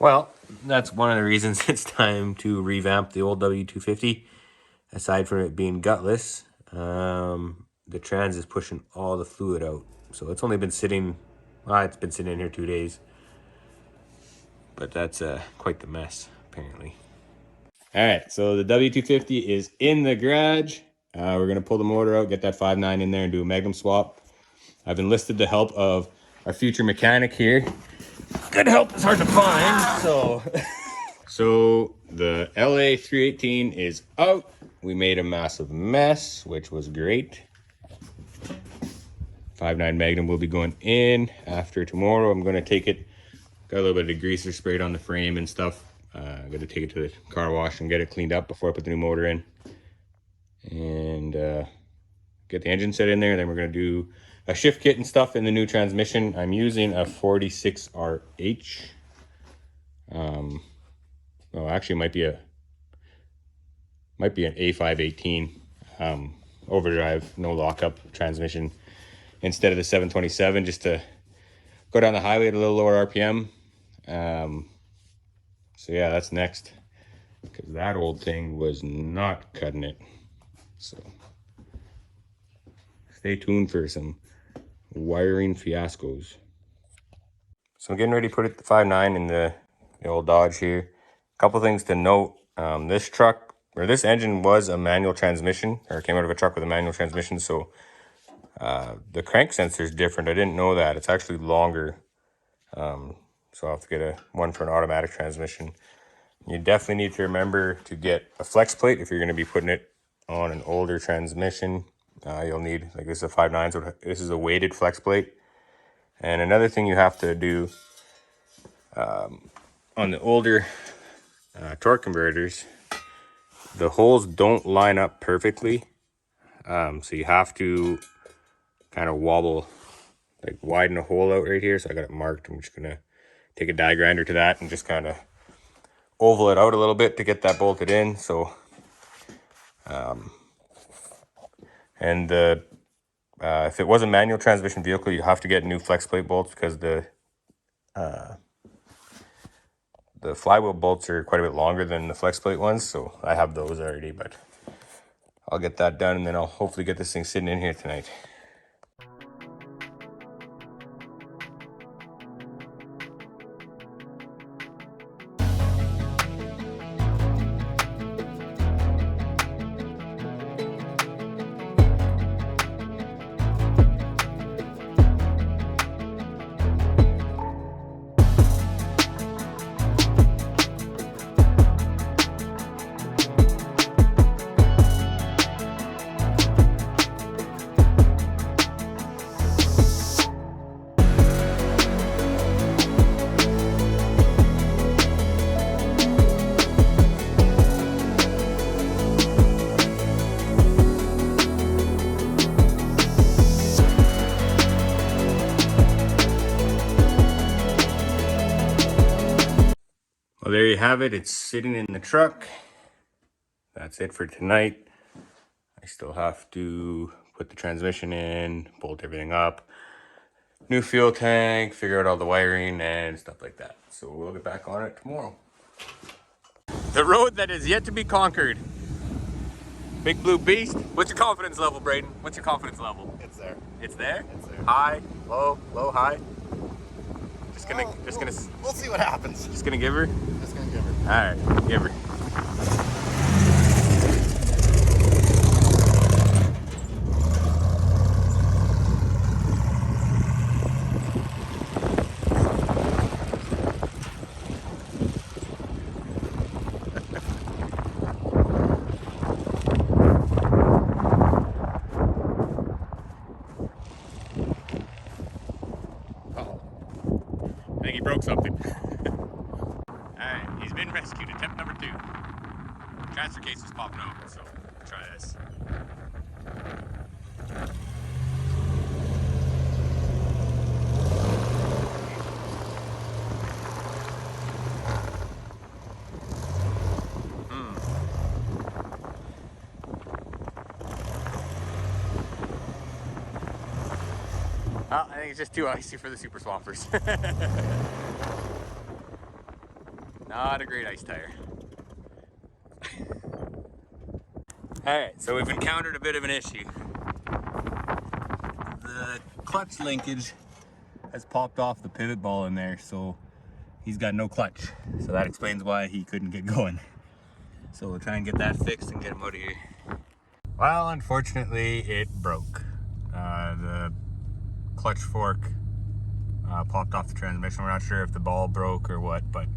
Well, that's one of the reasons it's time to revamp the old W250. Aside from it being gutless, the trans is pushing all the fluid out. So it's only been sitting, well, it's been sitting in here 2 days. But that's quite the mess, apparently. All right, so the W250 is in the garage. We're gonna pull the motor out, get that 5.9 in there and do a Magnum swap. I've enlisted the help of our future mechanic here. Good help is hard to find, so. So the LA 318 is out. We made a massive mess, which was great. 5.9 Magnum will be going in after tomorrow. I'm gonna take it, got a little bit of greaser sprayed on the frame and stuff. I'm gonna take it to the car wash and get it cleaned up before I put the new motor in. And get the engine set in there. Then we're gonna do a shift kit and stuff in the new transmission. I'm using a 46RH. Well, actually, might be an A518 overdrive, no lockup transmission instead of the 727, just to go down the highway at a little lower RPM. So yeah, that's next, because that old thing was not cutting it. So stay tuned for some wiring fiascos. So I'm getting ready to put the 5.9 in the old Dodge here. A couple things to note. This truck, or this engine, was a manual transmission, or came out of a truck with a manual transmission, so the crank sensor is different. I didn't know that. It's actually longer, so I'll have to get one for an automatic transmission. You definitely need to remember to get a flex plate if you're going to be putting it on an older transmission. You'll need, like, this is a 5.9, so this is a weighted flex plate. And another thing you have to do on the older torque converters, the holes don't line up perfectly, so you have to kind of wobble, like widen a hole out right here. So I got it marked. I'm just gonna take a die grinder to that and just kind of oval it out a little bit to get that bolted in. So and the if it was a manual transmission vehicle, you have to get new flex plate bolts, because the flywheel bolts are quite a bit longer than the flex plate ones. So I have those already, but I'll get that done, and then I'll hopefully get this thing sitting in here tonight. Well, there you have it. It's sitting in the truck. That's it for tonight. I still have to put the transmission in, bolt everything up, new fuel tank, figure out all the wiring and stuff like that. So we'll get back on it tomorrow. The road that is yet to be conquered. Big Blue Beast. What's your confidence level, Braden? What's your confidence level? It's there. It's there? It's there. High, low, low, high? We'll see what happens. Just gonna give her? Just gonna give her. All right, give her. I think he broke something. Alright, he's been rescued. Attempt number 2. Transfer case is popping out, so try this. Well, I think it's just too icy for the super swampers. Not a great ice tire. Alright, so we've encountered a bit of an issue. The clutch linkage has popped off the pivot ball in there, so he's got no clutch. So that explains why he couldn't get going. So we'll try and get that fixed and get him out of here. Well, unfortunately, it broke. The clutch fork popped off the transmission. We're not sure if the ball broke or what, but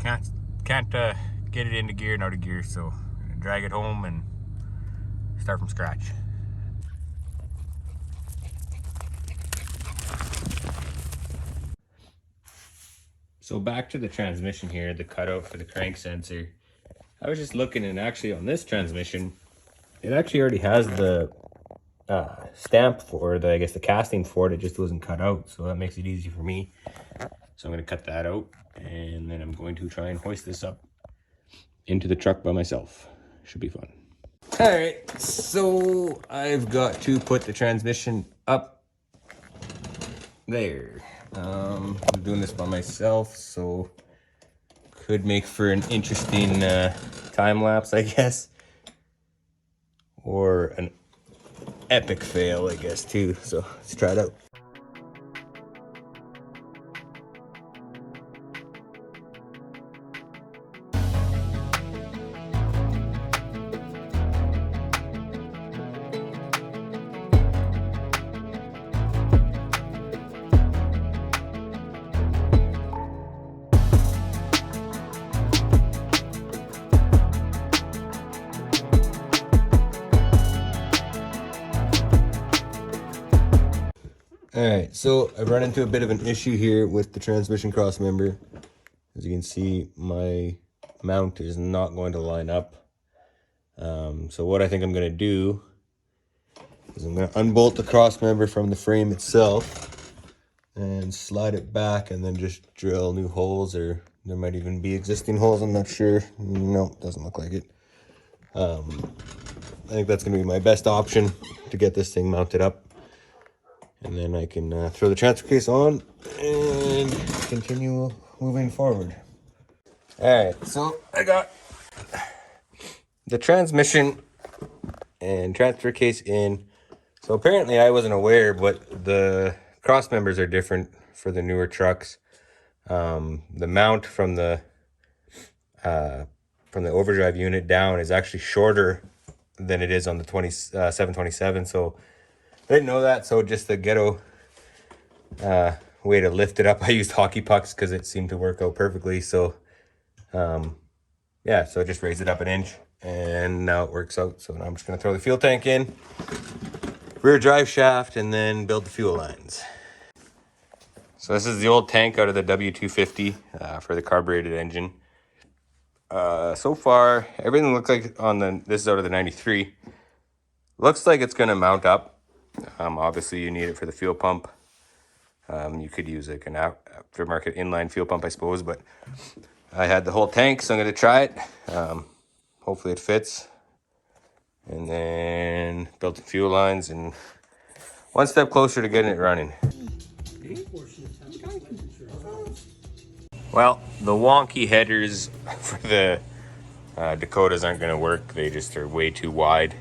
can't get it into gear and out of gear, so I'm gonna drag it home and start from scratch. So back to the transmission here, the cutout for the crank sensor. I was just looking, and actually on this transmission, it actually already has the stamp for the, I guess the casting for it. It just wasn't cut out, so that makes it easy for me. So I'm going to cut that out, and then I'm going to try and hoist this up into the truck by myself. Should be fun. All right, so I've got to put the transmission up there. I'm doing this by myself, so could make for an interesting time lapse, I guess, or an epic fail, I guess, too. So let's try it out. Alright, so I've run into a bit of an issue here with the transmission cross member. As you can see, my mount is not going to line up. So what I think I'm going to do is I'm going to unbolt the cross member from the frame itself and slide it back, and then just drill new holes, or there might even be existing holes, I'm not sure. No, doesn't look like it. I think that's going to be my best option to get this thing mounted up. And then I can throw the transfer case on and continue moving forward. Alright, so I got the transmission and transfer case in. So apparently I wasn't aware, but the cross members are different for the newer trucks. The mount from the overdrive unit down is actually shorter than it is on the 727. So I didn't know that, so just the ghetto way to lift it up, I used hockey pucks because it seemed to work out perfectly. So yeah, so I just raised it up an inch, and now it works out. So now I'm just going to throw the fuel tank in, rear drive shaft, and then build the fuel lines. So this is the old tank out of the W250 for the carbureted engine. So far, everything looks like this is out of the 93. Looks like it's going to mount up. Obviously you need it for the fuel pump. You could use like an aftermarket inline fuel pump, I suppose, but I had the whole tank, so I'm going to try it. Hopefully it fits. And then build the fuel lines, and one step closer to getting it running. Well, the wonky headers for the Dakotas aren't going to work. They just are way too wide.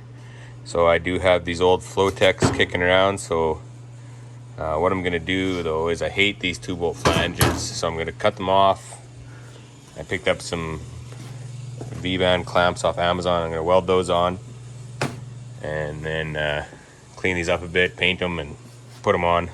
So I do have these old Flotex kicking around. So what I'm going to do, though, is I hate these 2-bolt flanges. So I'm going to cut them off. I picked up some V-band clamps off Amazon. I'm going to weld those on. And then clean these up a bit, paint them, and put them on.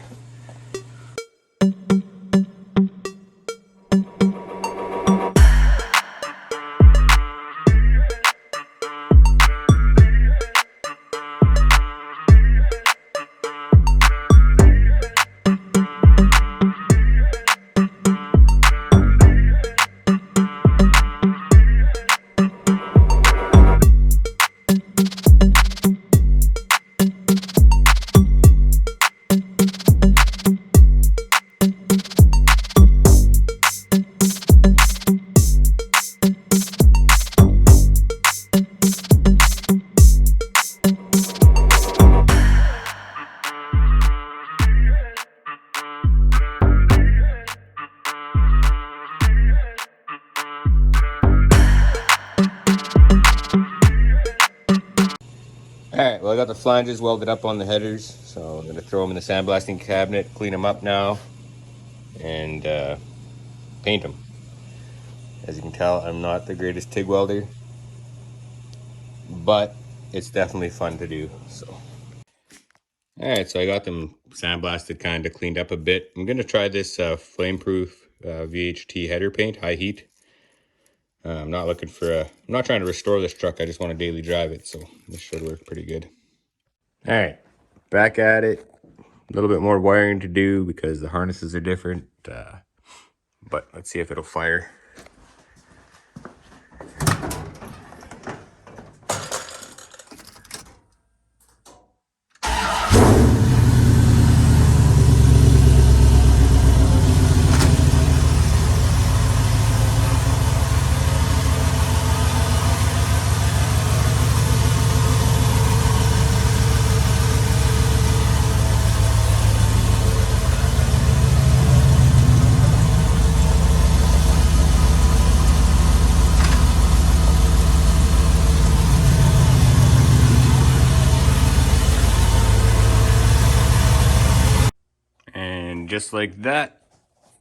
Alright, well I got the flanges welded up on the headers, so I'm going to throw them in the sandblasting cabinet, clean them up now, and paint them. As you can tell, I'm not the greatest TIG welder, but it's definitely fun to do. So, alright, so I got them sandblasted, kind of cleaned up a bit. I'm going to try this flameproof VHT header paint, high heat. I'm not looking for I'm not trying to restore this truck, I just want to daily drive it, so this should work pretty good. Alright, back at it. A little bit more wiring to do because the harnesses are different, but let's see if it'll fire. And just like that,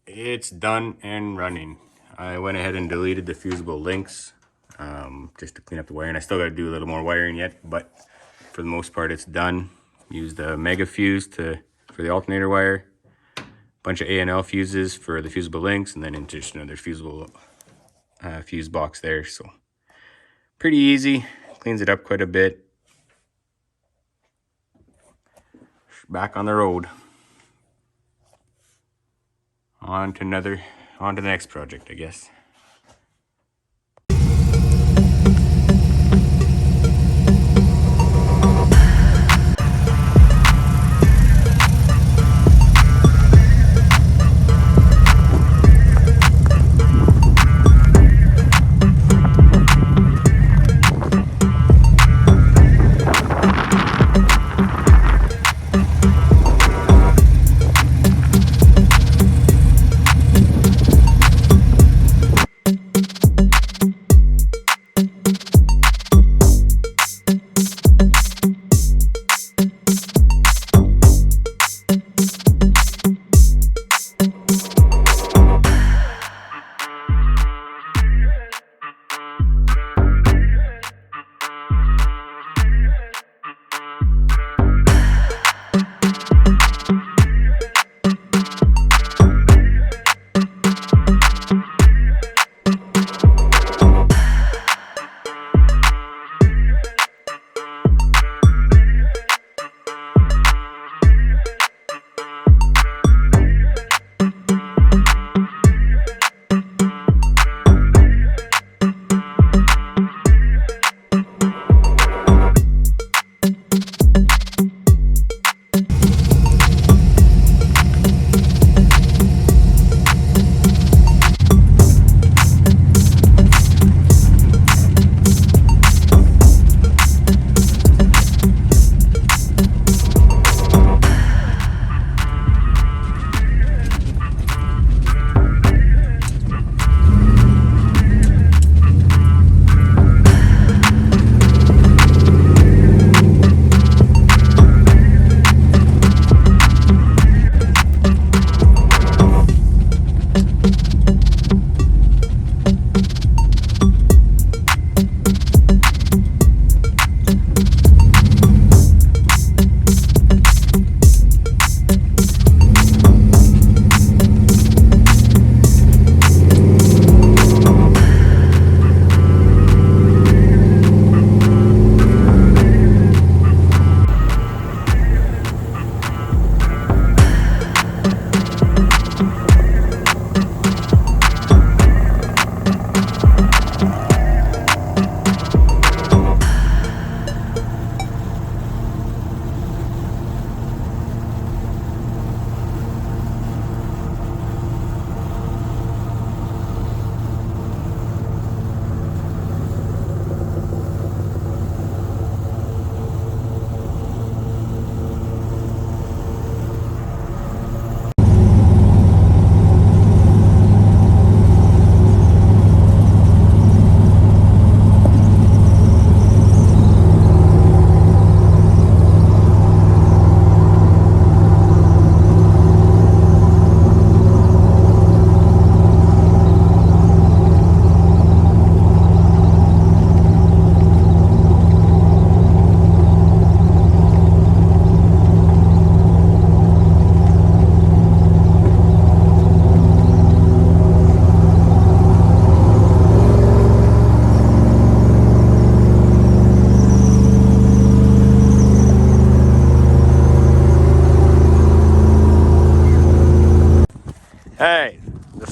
it's done and running. I went ahead and deleted the fusible links just to clean up the wiring. I still got to do a little more wiring yet, but for the most part, it's done. Used a mega fuse for the alternator wire, bunch of A&L fuses for the fusible links, and then just another fusible fuse box there. So pretty easy, cleans it up quite a bit. Back on the road. On to the next project, I guess.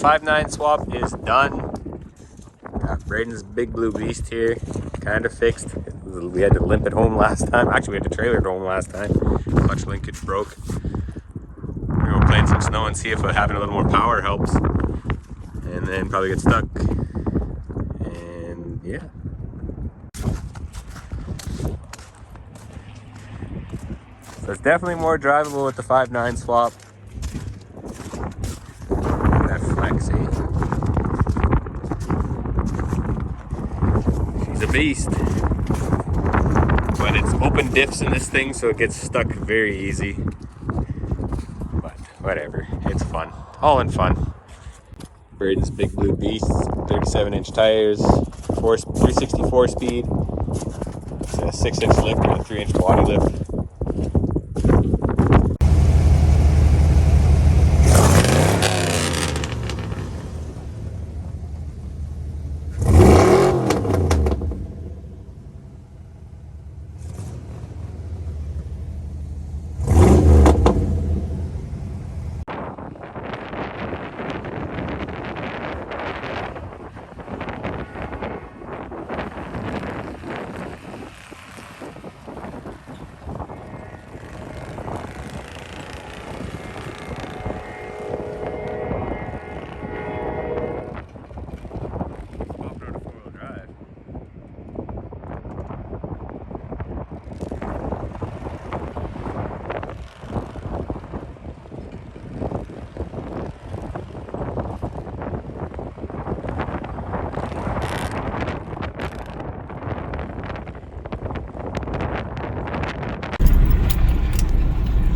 5.9 swap is done. Got Braden's big blue beast here, kind of fixed. We had to limp it home last time. Actually, we had to trailer it home last time. Clutch linkage broke. We're gonna play in some snow and see if having a little more power helps. And then probably get stuck. And yeah. So it's definitely more drivable with the 5.9 swap. That flexi. She's a beast. But it's open diffs in this thing, so it gets stuck very easy. But whatever, it's fun. All in fun. Braden's big blue beast, 37-inch tires, 364 speed. It's a 6-inch lift and a 3-inch body lift.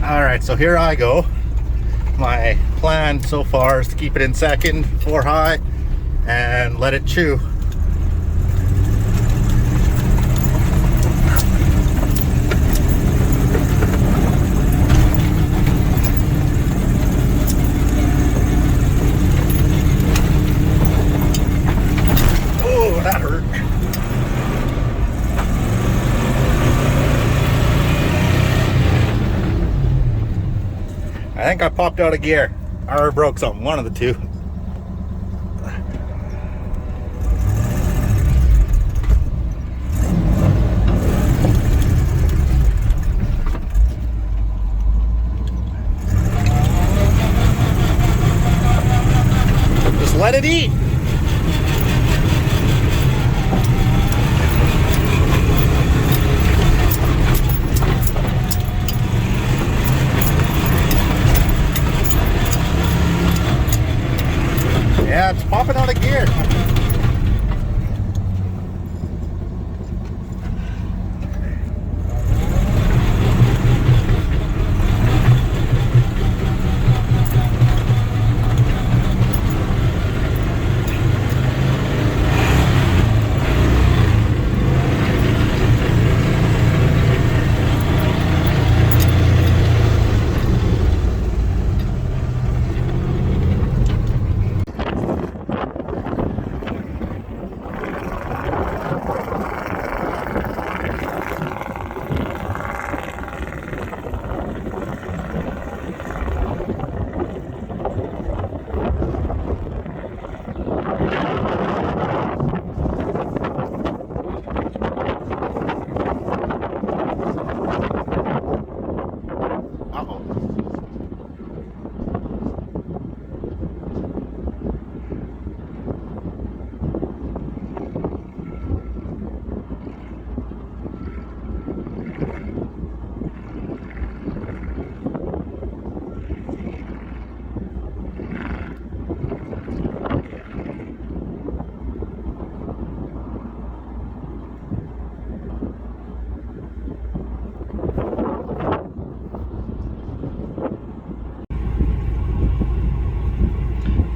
All right, so here I go. My plan so far is to keep it in second, 4 high, and let it chew. Oh, that hurt. I think I popped out of gear or broke something, one of the two. Just let it eat. Yeah, it's popping out of gear.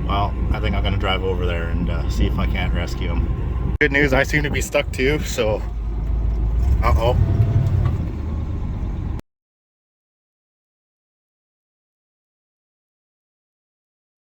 Well, I think I'm gonna drive over there and see if I can't rescue him. Good news, I seem to be stuck too, so uh-oh.